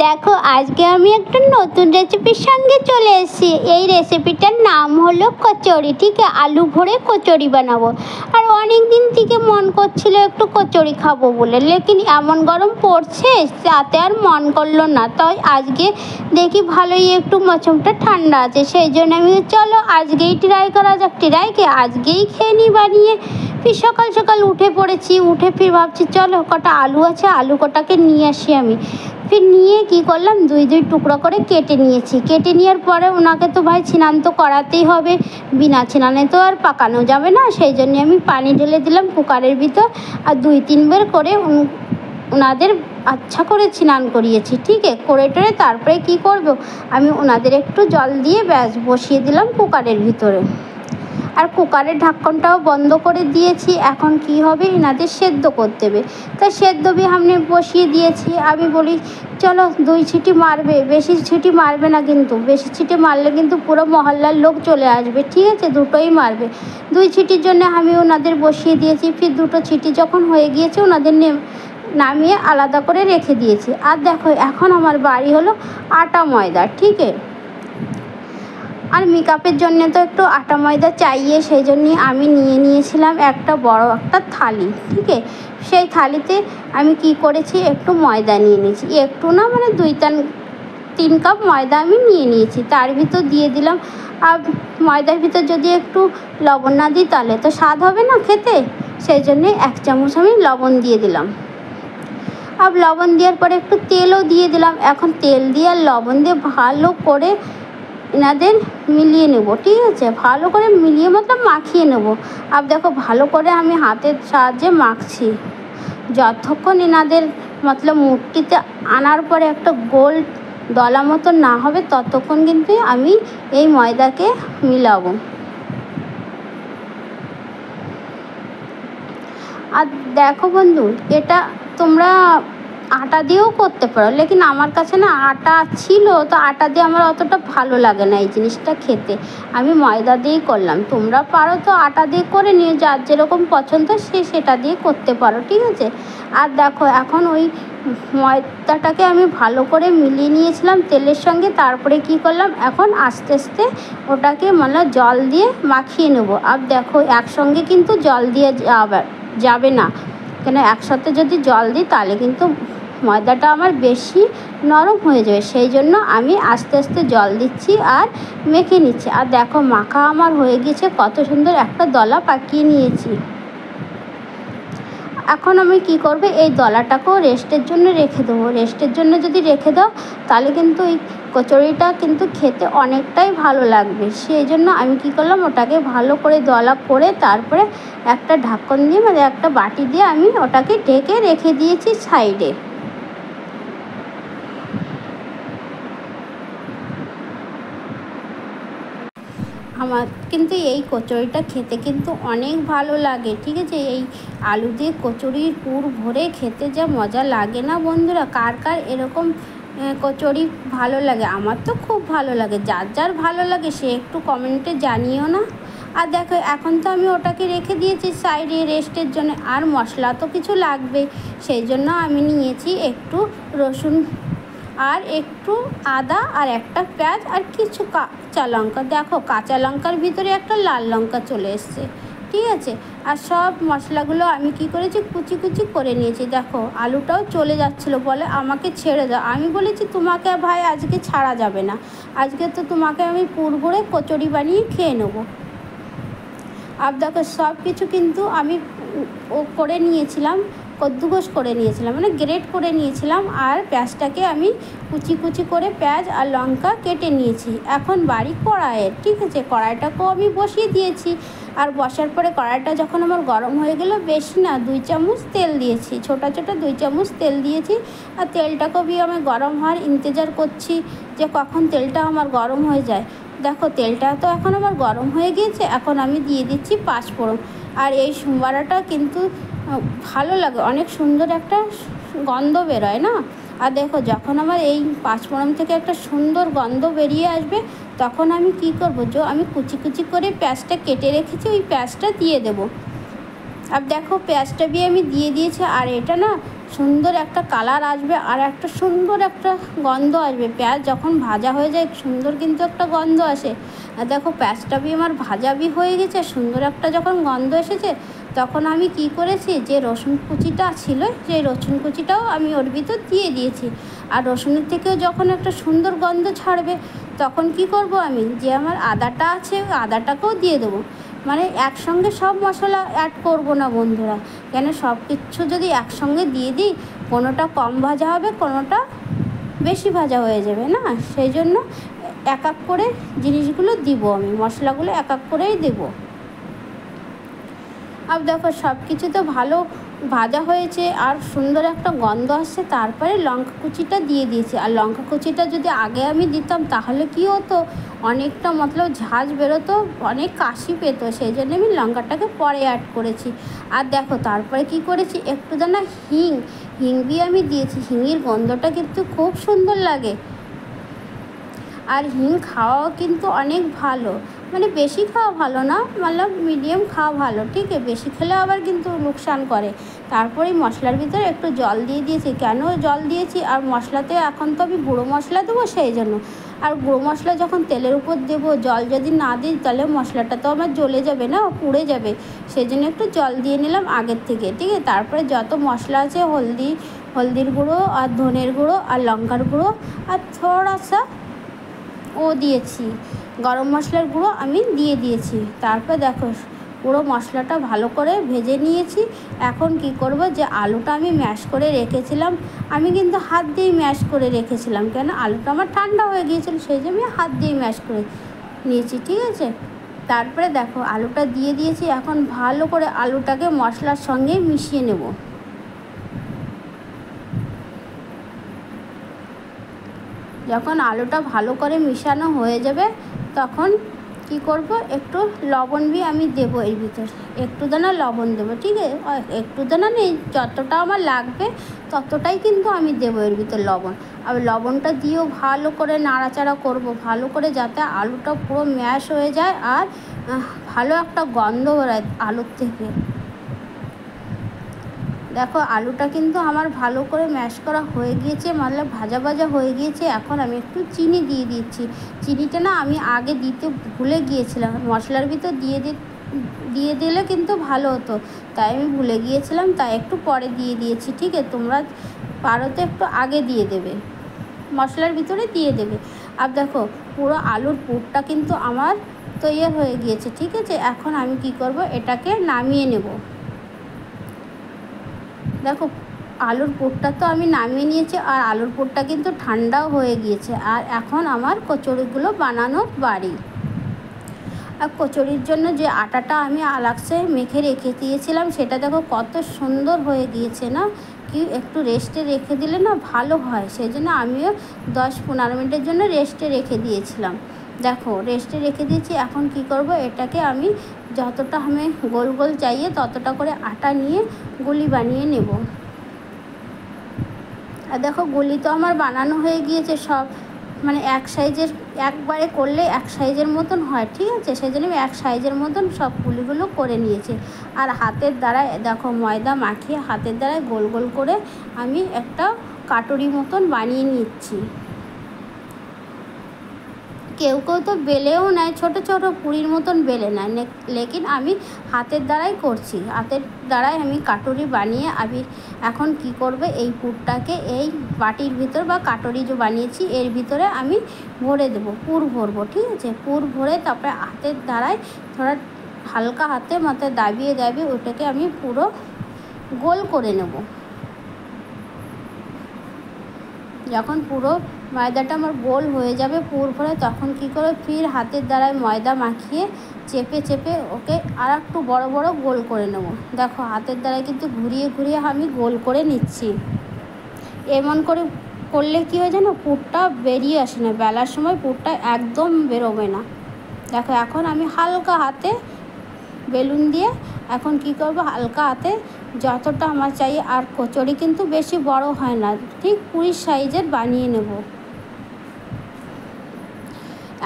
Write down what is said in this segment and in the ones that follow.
দেখো আজকে আমি একটা নতুন রেসিপির সঙ্গে চলে এসেছি। এই রেসিপিটার নাম হলো কচুরি। ঠিক আছে, আলু ভরে কচুরি বানাবো। আর অনেক দিন থেকে মন করছিল একটু কচুরি খাবো বলে, লেকিন এমন গরম পড়ছে তাতে আর মন করলো না। তাই আজকে দেখি ভালোই একটু মৌসুমটা ঠান্ডা আছে, সেই জন্য আমি চলো আজকেই ট্রাই করা যাক। আজকেই খেয়ে নিই বানিয়ে। ফির সকাল সকাল উঠে পড়েছি, উঠে ফির ভাবছি চলো কটা আলু আছে, আলু কটাকে নিয়ে আসি আমি। ফির নিয়ে কি করলাম, দুই টুকরো করে কেটে নিয়েছি। কেটে নেওয়ার পরে ওনাকে তো ভাই স্নান তো করাতেই হবে, বিনা স্নানে তো আর পাকানো যাবে না। সেই জন্য আমি পানি ঢেলে দিলাম কুকারের ভিতর, আর 2-3 বার করে ওনাদের আচ্ছা করে স্নান করিয়েছি। ঠিক আছে, করে টরে তারপরে কি করব, আমি ওনাদের একটু জল দিয়ে ব্যাস বসিয়ে দিলাম কুকারের ভিতরে। আর কুকারের ঢাকনটাও বন্ধ করে দিয়েছি। এখন কি হবে, এনাদের সেদ্ধ করতে হবে। তাই সেদ্ধ भी हमने বসিয়ে দিয়েছি। আমি বলি চলো 2 সিটি মারবে, বেশি সিটি মারবে না, কিন্তু বেশি সিটি মারলে কিন্তু পুরো মহল্লার লোক চলে আসবে। ঠিক আছে, দুটোই মারবে। 2 সিটির জন্য আমি ওনাদের বসিয়ে দিয়েছি। ফির 2 সিটি যখন হয়ে গিয়েছে ওনাদের নামিয়ে আলাদা করে রেখে দিয়েছি। আর দেখো এখন আমার বাড়ি হলো আটা ময়দা। ঠিক আছে, আর মেকআপের জন্য তো একটু আটা ময়দা চাইয়ে, সেই জন্যই আমি নিয়েছিলাম একটা বড় একটা থালি। ঠিক আছে, সেই থালিতে আমি কি করেছি, একটু ময়দা নিয়ে নিয়েছি। একটু না, মানে 2-3 কাপ ময়দা আমি নিয়ে নিয়েছি। তার ভিতর দিয়ে দিলাম, আর ময়দার ভিতর যদি একটু লবণ না দিই তাহলে তো স্বাদ হবে না খেতে। সেই জন্যে 1 চামচ আমি লবণ দিয়ে দিলাম। আর লবণ দেওয়ার পরে একটু তেলও দিয়ে দিলাম। এখন তেল দিয়ে আর লবণ দিয়ে ভালো করে এনাদের মিলিয়ে নেব। ঠিক আছে, ভালো করে মিলিয়ে মতলব মাখিয়ে নেব। আর দেখো ভালো করে আমি হাতের সাহায্যে মাখছি। যতক্ষণ এনাদের মতলব মুঠিতে আনার পরে একটা গোল দলা মতো না হবে ততক্ষণ কিন্তু আমি এই ময়দাকে মিলাবো। আর দেখো বন্ধু, এটা তোমরা আটা দিয়েও করতে পারো, লেকিন আমার কাছে না আটা ছিল, তো আটা দিয়ে আমার অতটা ভালো লাগে না এই জিনিসটা খেতে। আমি ময়দা দিয়েই করলাম। তোমরা পারো তো আটা দিয়ে করে নিও, যার যেরকম পছন্দ সে সেটা দিয়ে করতে পারো। ঠিক আছে, আর দেখো এখন ওই ময়দাটাকে আমি ভালো করে মিলিয়ে নিয়েছিলাম তেলের সঙ্গে। তারপরে কি করলাম, এখন আস্তে আস্তে ওটাকে মানে জল দিয়ে মাখিয়ে নেব। আর দেখো একসঙ্গে কিন্তু জল দিয়ে যাবে না, কেন একসাথে যদি জল দিই তাহলে কিন্তু ময়দাটা আমার বেশি নরম হয়ে যাবে। সেই জন্য আমি আস্তে আস্তে জল দিচ্ছি আর মেখে নিচ্ছি। আর দেখো মাখা আমার হয়ে গেছে, কত সুন্দর একটা দলা পাকিয়ে নিয়েছি। এখন আমি কি করব, এই দলাটাকেও রেস্টের জন্য রেখে দেবো। রেস্টের জন্য যদি রেখে দাও তাহলে কিন্তু এই কচুরিটা কিন্তু খেতে অনেকটাই ভালো লাগবে। সেই জন্য আমি কি করলাম, ওটাকে ভালো করে দলা করে তারপরে একটা ঢাকন দিয়ে, মানে একটা বাটি দিয়ে আমি ওটাকে ঢেকে রেখে দিয়েছি সাইডে। আমার কিন্তু এই কচুরিটা খেতে কিন্তু অনেক ভালো লাগে। ঠিক আছে, এই আলু দিয়ে কচুরির পুর ভরে খেতে যা মজা লাগে না বন্ধুরা। কার কার এরকম কচুরি ভালো লাগে? আমার তো খুব ভালো লাগে। যার যার ভালো লাগে সে একটু কমেন্টে জানিও না। আর দেখো এখন তো আমি ওটাকে রেখে দিয়েছি সাইডে রেস্টের জন্য। আর মশলা তো কিছু লাগবে, সেই জন্য আমি নিয়েছি একটু রসুন আর একটু আদা আর একটা পেঁয়াজ আর কিছু কাঁচা লঙ্কা। দেখো কাঁচা লঙ্কার ভিতরে একটা লাল লঙ্কা চলে এসছে। ঠিক আছে, আর সব মশলাগুলো আমি কি করেছি, কুচি কুচি করে নিয়েছি। দেখো আলুটাও চলে যাচ্ছিলো, বলে আমাকে ছেড়ে দাও। আমি বলেছি তোমাকে ভাই আজকে ছাড়া যাবে না, আজকে তো তোমাকে আমি পুর ভরে কচুরি বানিয়ে খেয়ে নেবো। আর দেখো সব কিছু কিন্তু আমি করে নিয়েছিলাম, কদ্দুকস করে নিয়েছিলাম, মানে গ্রেট করে নিয়েছিলাম। আর পেঁয়াজটাকে আমি কুচি কুচি করে পেঁয়াজ আর লঙ্কা কেটে নিয়েছি। এখন বাড়ি কড়াইয়ের। ঠিক আছে, কড়াইটাকেও আমি বসিয়ে দিয়েছি। আর বসার পরে কড়াইটা যখন আমার গরম হয়ে গেল, বেশি না 2 চামচ তেল দিয়েছি, ছোটো 2 চামচ তেল দিয়েছি। আর তেলটাকেও আমি গরম হওয়ার ইন্তজার করছি যে কখন তেলটা আমার গরম হয়ে যায়। দেখো তেলটা তো এখন আমার গরম হয়ে গিয়েছে। এখন আমি দিয়ে দিচ্ছি 5 ফোড়ন। আর এই সম্বারাটা কিন্তু ভালো লাগে, অনেক সুন্দর একটা গন্ধ বেরোয় না। আর দেখো যখন আমার এই 5 ফোড়ন থেকে একটা সুন্দর গন্ধ বেরিয়ে আসবে, তখন আমি কি করব, যে আমি কুচি কুচি করে পেঁয়াজটা কেটে রেখেছি ওই পেঁয়াজটা দিয়ে দেব। আর দেখো পেঁয়াজটা দিয়ে আমি দিয়ে দিয়েছি, আর এটা না সুন্দর একটা কালার আসবে আর একটা সুন্দর একটা গন্ধ আসবে। পেঁয়াজ যখন ভাজা হয়ে যায় সুন্দর কিন্তু একটা গন্ধ আসে। আর দেখো পেঁয়াজটা দিয়ে আমার ভাজাবি হয়ে গেছে, সুন্দর একটা যখন গন্ধ এসেছে তখন আমি কি করেছি, যে রসুন কুচিটা ছিল সেই রসুন কুচিটাও আমি ওর ভিতর দিয়ে দিয়েছি। আর রসুনের থেকেও যখন একটা সুন্দর গন্ধ ছাড়বে তখন কি করব, আমি যে আমার আদাটা আছে আদাটাকেও দিয়ে দেবো। মানে একসঙ্গে সব মশলা অ্যাড করব না বন্ধুরা, কেন সব কিছু যদি একসঙ্গে দিয়ে দিই কোনোটা কম ভাজা হবে কোনোটা বেশি ভাজা হয়ে যাবে না, সেই জন্য এক এক করে জিনিসগুলো দিব, আমি মশলাগুলো এক এক করেই দেবো। আর দেখো সব কিছু তো ভালো ভাজা হয়েছে আর সুন্দর একটা গন্ধ আসছে, তারপরে লঙ্কা কুচিটা দিয়ে দিয়েছি। আর লঙ্কা কুচিটা যদি আগে আমি দিতাম তাহলে কি হতো, অনেকটা মতলব ঝাঁঝ বেরোতো, অনেক কাশি পেত, সেই জন্য আমি লঙ্কাটাকে পরে অ্যাড করেছি। আর দেখো তারপরে কি করেছি, একটু দানা হিং দিয়ে আমি দিয়েছি। হিঙের গন্ধটা কিন্তু খুব সুন্দর লাগে, আর হিং খাওয়াও কিন্তু অনেক ভালো, মানে বেশি খাওয়া ভালো না, মতলব মিডিয়াম খাওয়া ভালো, ঠিক আছে, বেশি খেলে আবার কিন্তু লোকসান করে। তারপরে মশলার ভিতরে একটু জল দিয়ে দিয়েছি। কেন জল দিয়েছি, আর মশলাতে এখন তো আমি গুঁড়ো মশলা দেবো সেই জন্য। আর গুঁড়ো মশলা যখন তেলের উপর দেবো, জল যদি না দিই তাহলে মশলাটা তো আমার জ্বলে যাবে না, পুড়ে যাবে, সেই জন্য একটু জল দিয়ে নিলাম আগের থেকে, ঠিক আছে। তারপরে যত মশলা আছে হলদির গুঁড়ো আর ধনের গুঁড়ো আর লঙ্কার গুঁড়ো আর থোড়াসা দিয়েছি গরম মশলার গুঁড়ো আমি দিয়ে দিয়েছি। তারপর দেখো পুরো মশলাটা ভালো করে ভেজে নিয়েছি। এখন কি করব, যে আলুটা আমি ম্যাশ করে রেখেছিলাম, আমি কিন্তু হাত দিয়েই ম্যাশ করে রেখেছিলাম, কেন আলুটা আমার ঠান্ডা হয়ে গিয়েছিল, সেই জন্য আমি হাত দিয়েই ম্যাশ করে নিয়েছি, ঠিক আছে। তারপরে দেখো আলুটা দিয়ে দিয়েছি, এখন ভালো করে আলুটাকে মশলার সঙ্গে মিশিয়ে নেব। যখন আলুটা ভালো করে মিশানো হয়ে যাবে তখন কি করব, একটু লবণ দিয়ে আমি দেবো এর ভিতর, একটু দানা লবণ দেবো, ঠিক আছে, একটু দানা নেই, যতটা আমার লাগবে ততটাই কিন্তু আমি দেবো এর ভিতর লবণ। আর লবণটা দিয়েও ভালো করে নাড়াচাড়া করব, ভালো করে যাতে আলুটা পুরো ম্যাশ হয়ে যায় আর ভালো একটা গন্ধ বেরোয় আলুর থেকে। দেখো আলুটা কিন্তু আমার ভালো করে ম্যাশ করা হয়ে গিয়েছে, মতলব ভাজা ভাজা হয়ে গিয়েছে। এখন আমি একটু চিনি দিয়ে দিচ্ছি। চিনিটা না আমি আগে দিতে ভুলে গিয়েছিলাম, মশলার ভিতর দিয়ে দিলে কিন্তু ভালো হতো, তাই আমি ভুলে গিয়েছিলাম, তাই একটু পরে দিয়ে দিয়েছি, ঠিক আছে। তোমরা পারো তো একটু আগে দিয়ে দেবে, মশলার ভিতরে দিয়ে দেবে। আর দেখো পুরো আলুর পুরটা কিন্তু আমার তৈরি হয়ে গিয়েছে, ঠিক আছে। এখন আমি কি করব, এটাকে নামিয়ে নেব। দেখো আলুর পুরটা তো আমি নামিয়ে নিয়েছি, আর আলুর পুরটা কিন্তু ঠান্ডাও হয়ে গিয়েছে। আর এখন আমার কচুরিগুলো বানানোর বাড়ি। আর কচুরির জন্য যে আটাটা আমি আলাদা মেখে রেখে দিয়েছিলাম সেটা দেখো কত সুন্দর হয়ে গিয়েছে না, কি একটু রেস্টে রেখে দিলে না ভালো হয়, সেই জন্য আমিও 10-15 মিনিটের জন্য রেস্টে রেখে দিয়েছিলাম। দেখো রেস্টে রেখে দিয়েছি। এখন কি করব, এটাকে আমি যতটা আমি গোল গোল চাইয়ে ততটা করে আটা নিয়ে গুলি বানিয়ে নেব। আর দেখো গুলি তো আমার বানানো হয়ে গিয়েছে সব, মানে এক সাইজের, একবারে করলে এক সাইজের মতন হয়, ঠিক আছে, সেই জন্য আমি এক সাইজের মতন সব গুলিগুলো করে নিয়েছি। আর হাতের দ্বারায় দেখো ময়দা মাখিয়ে হাতের দ্বারায় গোল গোল করে আমি একটা কাটুরি মতন বানিয়ে নিচ্ছি। কেউ কেউ তো বেলেও নেয়, ছোটো ছোটো পুরির মতন বেলে নেয়, লেকিন আমি হাতের দ্বারাই করছি, হাতের দ্বারাই আমি কাটুরি বানিয়ে আমি এখন কি করবে, এই পুরটাকে এই বাটির ভিতর বা কাটুরি যে বানিয়েছি এর ভিতরে আমি ভরে দেবো, পুর ভরবো, ঠিক আছে। পুর ভরে তারপরে হাতের দ্বারাই থোড়া হালকা হাতে মাথায় দাবিয়ে ওটাকে আমি পুরো গোল করে নেব। যখন পুরো ময়দাটা আমার গোল হয়ে যাবে পুর ভরে, তখন কি করে ফির হাতের দ্বারায় ময়দা মাখিয়ে চেপে চেপে ওকে আর একটু বড় বড় গোল করে নেব। দেখো হাতের দ্বারায় কিন্তু ঘুরিয়ে ঘুরিয়ে আমি গোল করে নিচ্ছি। এমন করে করলে কী হয় জানো, পুরটা বেরিয়ে আসে না, বেলার সময় পুরটা একদম বেরোবে না। দেখো এখন আমি হালকা হাতে বেলুন দিয়ে এখন কি করব, হালকা হাতে যতটা আমার চাই, আর কচুরি কিন্তু বেশি বড় হয় না, ঠিক পুরির সাইজের বানিয়ে নেব।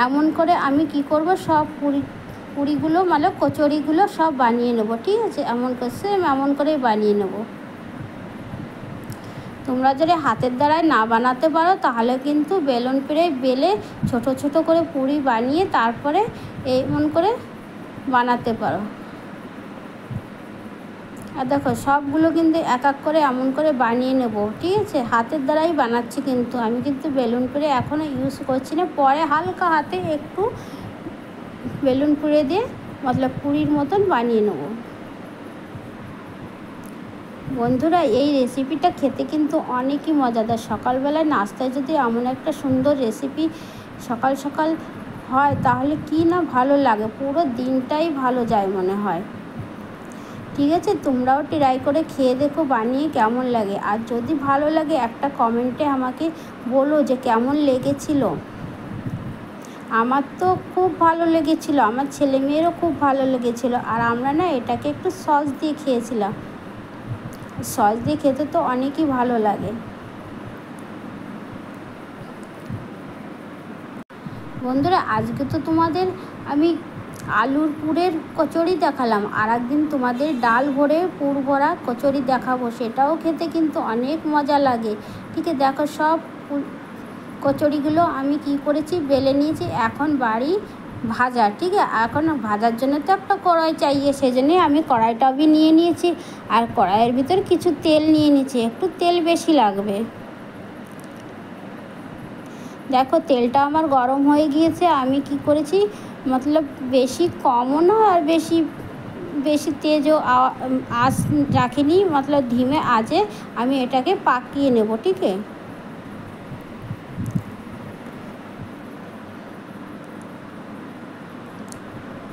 এমন করে আমি কি করব, সব পুরি পুরিগুলো মানে কচুরিগুলো সব বানিয়ে নেবো, ঠিক আছে? এমন করে সেম এমন করেই বানিয়ে নেবো। তোমরা যদি হাতের দ্বারায় না বানাতে পারো তাহলে কিন্তু বেলুন পেড়ে বেলে ছোট ছোট করে পুরি বানিয়ে তারপরে এমন করে বানাতে পারো। আর দেখো সবগুলো কিন্তু এক এক করে এমন করে বানিয়ে নেব, ঠিক আছে? হাতের দ্বারাই বানাচ্ছি, কিন্তু আমি কিন্তু বেলুন পেড়ে এখনও ইউজ করছি না। পরে হালকা হাতে একটু বেলুন পেড়ে দিয়ে মতলব পুরির মতন বানিয়ে নেব। বন্ধুরা, এই রেসিপিটা খেতে কিন্তু অনেকই মজাদার। সকালবেলায় নাস্তায় যদি এমন একটা সুন্দর রেসিপি সকাল সকাল হয় তাহলে কি না ভালো লাগে, পুরো দিনটাই ভালো যায় মনে হয়। ঠিক আছে, তোমরাও ট্রাই করে খেয়ে দেখো বানিয়ে কেমন লাগে। আর যদি ভালো লাগে একটা কমেন্টে আমাকে বলো যে কেমন লেগেছিল। আমার তো খুব ভালো লেগেছিল, আমার ছেলে মেয়েরও খুব ভালো লেগেছিল। আর আমরা না এটাকে একটু সস দিয়ে খেয়েছিলাম। সস দিয়ে খেতে তো অনেকই ভালো লাগে। বন্ধুরা, আজকে তো তোমাদের আমি আলুর পুরের কচুরি দেখালাম, আর একদিন তোমাদের ডাল ভরে পুর ভরা কচুরি দেখাবো, সেটাও খেতে কিন্তু অনেক মজা লাগে। ঠিক আছে, দেখো সব কচুরিগুলো আমি কি করেছি বেলে নিয়েছি, এখন বাড়ি ভাজা। ঠিক আছে, এখন ভাজার জন্য তো একটা কড়াই চাইয়ে, সেই জন্যই আমি কড়াইটাও নিয়ে নিয়েছি। আর কড়াইয়ের ভিতর কিছু তেল নিয়ে নিয়েছি, একটু তেল বেশি লাগবে। দেখো তেলটা আমার গরম হয়ে গিয়েছে। আমি কি করেছি মতলব বেশি কমও না আর বেশি তেজও আঁচ রাখিনি, মতলব ধিমে আঁচে আমি এটাকে পাকিয়ে নেব। ঠিক আছে,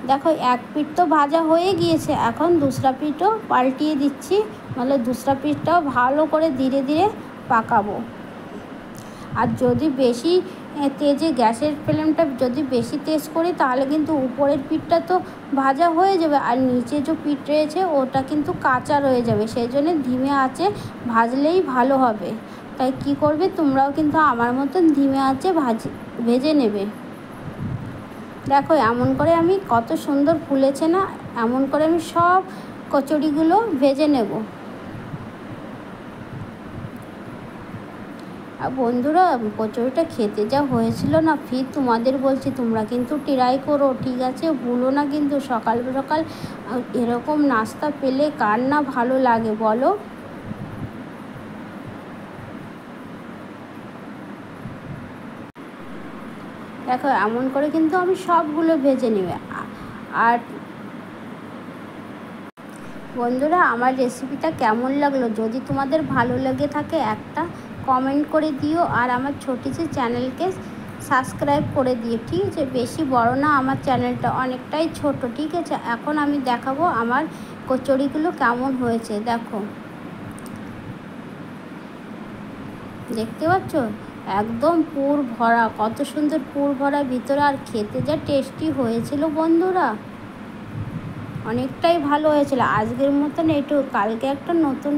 দেখো এক পিঠ তো ভাজা হয়ে গিয়েছে, এখন দুসরা পিঠও পাল্টিয়ে দিচ্ছি, মতলব দুসরা পিঠটাও ভালো করে ধীরে ধীরে পাকাবো। আর যদি বেশি তেজে গ্যাসের ফ্লেমটা যদি বেশি তেজ করি তাহলে কিন্তু উপরের পিঠটা তো ভাজা হয়ে যাবে আর নিচে যে পিঠ রয়েছে ওটা কিন্তু কাঁচা রয়ে যাবে। সেই জন্য ধিমে আঁচে ভাজলেই ভালো হবে। তাই কি করবে, তোমরাও কিন্তু আমার মতন ধিমে আঁচে ভেজে নেবে। দেখো এমন করে আমি কত সুন্দর ফুলেছে না, এমন করে আমি সব কচুরিগুলো ভেজে নেব। আর বন্ধুরা, কচুরিটা খেতে যা হয়েছিল না, ফির তোমাদের বলছি তোমরা কিন্তু ট্রাই করো, ঠিক আছে? ভুলো না কিন্তু। সকাল সকাল এরকম নাস্তা পেলে কার না ভালো লাগে বলো? দেখো এমন করে কিন্তু আমি সবগুলো ভেজে নেবে। আর বন্ধুরা, আমার রেসিপিটা কেমন লাগলো যদি তোমাদের ভালো লেগে থাকে একটা কমেন্ট করে দিও। আর আমার ছোটিসি চ্যানেলকে সাবস্ক্রাইব করে দিও, ঠিক আছে? বেশি বড় না আমার চ্যানেলটা, অনেকটাই ছোট। ঠিক আছে, এখন আমি দেখাবো আমার কচুরিগুলো কেমন হয়েছে। দেখো, দেখতে পাচ্ছ একদম পুর ভরা, কত সুন্দর পুর ভরা ভিতরে, আর খেতে যা টেস্টি হয়েছিল বন্ধুরা, অনেকটাই ভালো হয়েছিল। আজকের মতন একটু, কালকে একটা নতুন